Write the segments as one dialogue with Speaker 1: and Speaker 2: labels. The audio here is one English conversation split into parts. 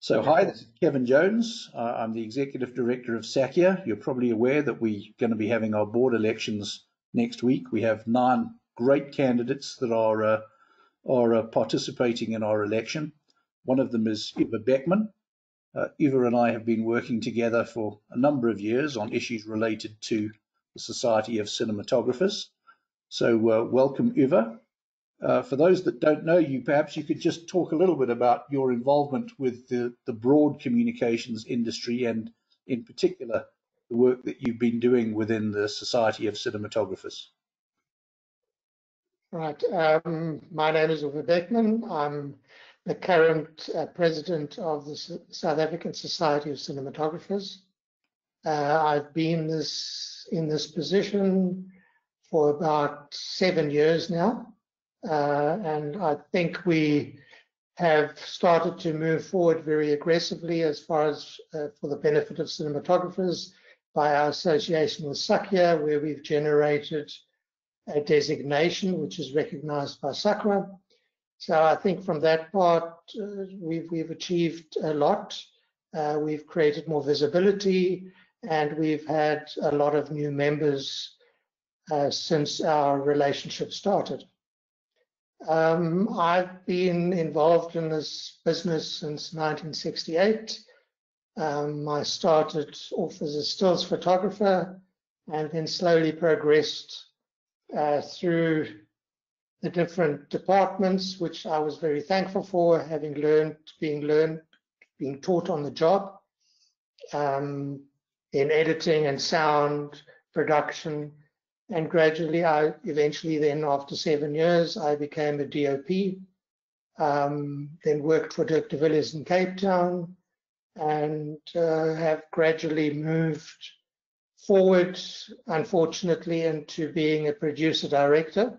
Speaker 1: So hi, this is Kevin Jones. I'm the Executive Director of SACIA. You're probably aware that we're going to be having our board elections next week. We have 9 great candidates that are participating in our election. One of them is UWE BECKMANN. UWE and I have been working together for a number of years on issues related to the Society of Cinematographers. So welcome, UWE. For those that don't know you, perhaps you could just talk a little bit about your involvement with the broad communications industry and, in particular, the work that you've been doing within the Society of Cinematographers.
Speaker 2: Right. My name is UWE BECKMANN. I'm the current president of the South African Society of Cinematographers. I've been in this position for about 7 years now. And I think we have started to move forward very aggressively as far as for the benefit of cinematographers by our association with SACIA, where we've generated a designation which is recognized by SACIA. So I think from that part, we've achieved a lot. We've created more visibility, and we've had a lot of new members since our relationship started. I've been involved in this business since 1968. I started off as a stills photographer and then slowly progressed through the different departments, which I was very thankful for, having being taught on the job in editing and sound production. And gradually, eventually then after 7 years, I became a DOP, then worked for Dirk de Villiers in Cape Town, and have gradually moved forward, unfortunately, into being a producer-director,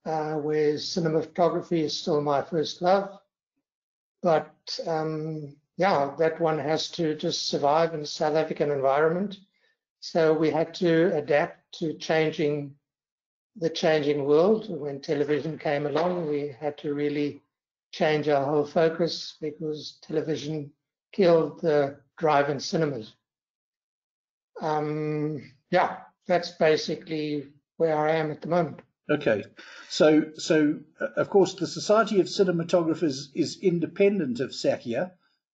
Speaker 2: where cinematography is still my first love. But yeah, that one has to just survive in the South African environment. So we had to adapt to the changing world. When television came along, we had to really change our whole focus because television killed the drive-in cinemas. Yeah, that's basically where I am at the moment.
Speaker 1: Okay, so of course the Society of Cinematographers is independent of SACIA.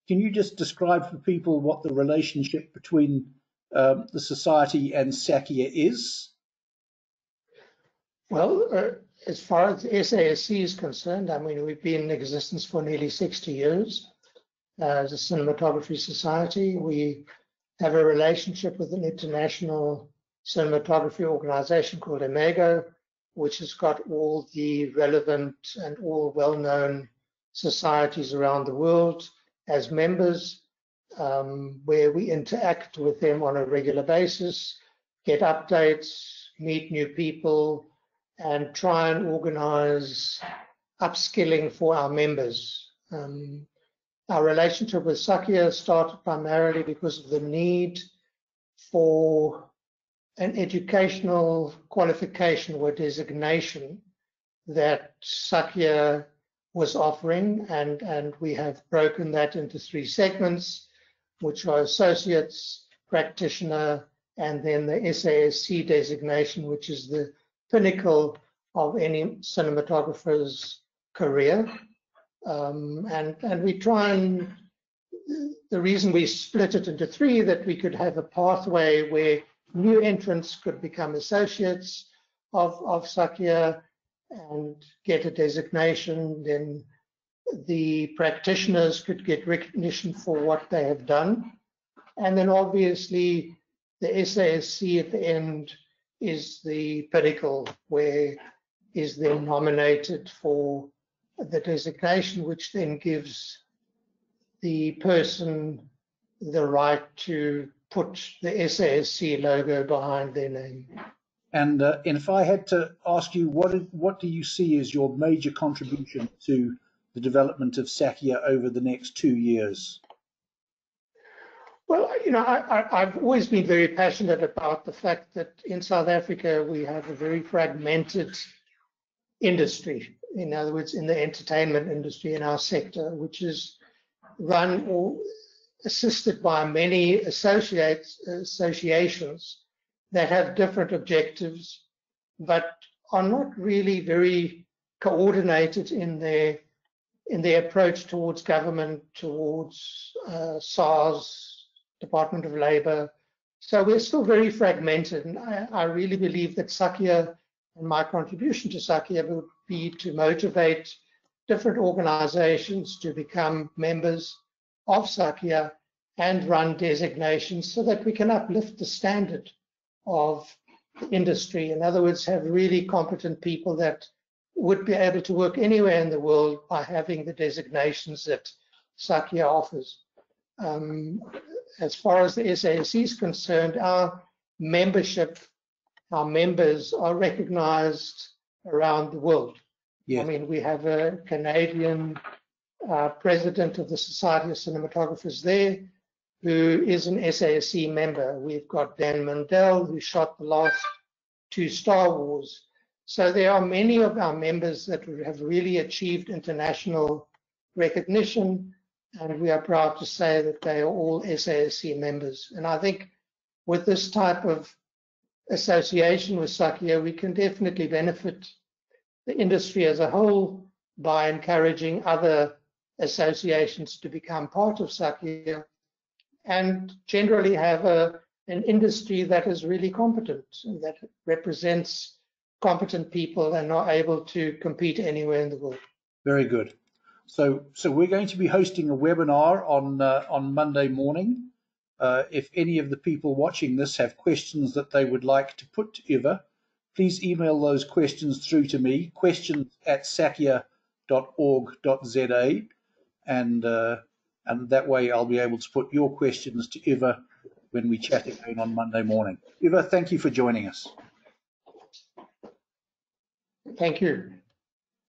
Speaker 1: Can you just describe for people what the relationship between the Society and SACIA is?
Speaker 2: Well, as far as SASC is concerned, I mean, we've been in existence for nearly 60 years as a cinematography society. We have a relationship with an international cinematography organization called Imago, which has got all the relevant and all well-known societies around the world as members, where we interact with them on a regular basis, get updates, meet new people, and try and organize upskilling for our members. Our relationship with SACIA started primarily because of the need for an educational qualification or designation that SACIA was offering, and we have broken that into 3 segments, which are associates, practitioner, and then the SASC designation, which is the pinnacle of any cinematographer's career. And we try and, the reason we split it into 3, that we could have a pathway where new entrants could become associates of SACIA and get a designation, then the practitioners could get recognition for what they have done. And then obviously the SASC at the end is the pinnacle, where is then nominated for the designation, which then gives the person the right to put the SASC logo behind their name.
Speaker 1: And if I had to ask you, what do you see as your major contribution to the development of SACIA over the next 2 years?
Speaker 2: Well, you know, I've always been very passionate about the fact that in South Africa we have a very fragmented industry. In other words, in the entertainment industry in our sector, which is run or assisted by many associations that have different objectives, but are not really very coordinated in their approach towards government, towards SARS, Department of Labor. So we're still very fragmented, and I really believe that SACIA, and my contribution to SACIA, would be to motivate different organizations to become members of SACIA and run designations so that we can uplift the standard of the industry. In other words, have really competent people that would be able to work anywhere in the world by having the designations that SACIA offers. As far as the SASC is concerned, our members are recognized around the world. Yes. I mean, we have a Canadian president of the Society of Cinematographers there, who is an SASC member. We've got Dan Mandel, who shot the last 2 Star Wars. So there are many of our members that have really achieved international recognition, and we are proud to say that they are all SASC members. And I think with this type of association with SACIA, we can definitely benefit the industry as a whole by encouraging other associations to become part of SACIA and generally have an industry that is really competent and that represents competent people and are able to compete anywhere in the world.
Speaker 1: Very good. So we're going to be hosting a webinar on Monday morning. If any of the people watching this have questions that they would like to put to Eva, please email those questions through to me, questions@sacia.org.za, and that way I'll be able to put your questions to Eva when we chat again on Monday morning. Eva, thank you for joining us.
Speaker 2: Thank you.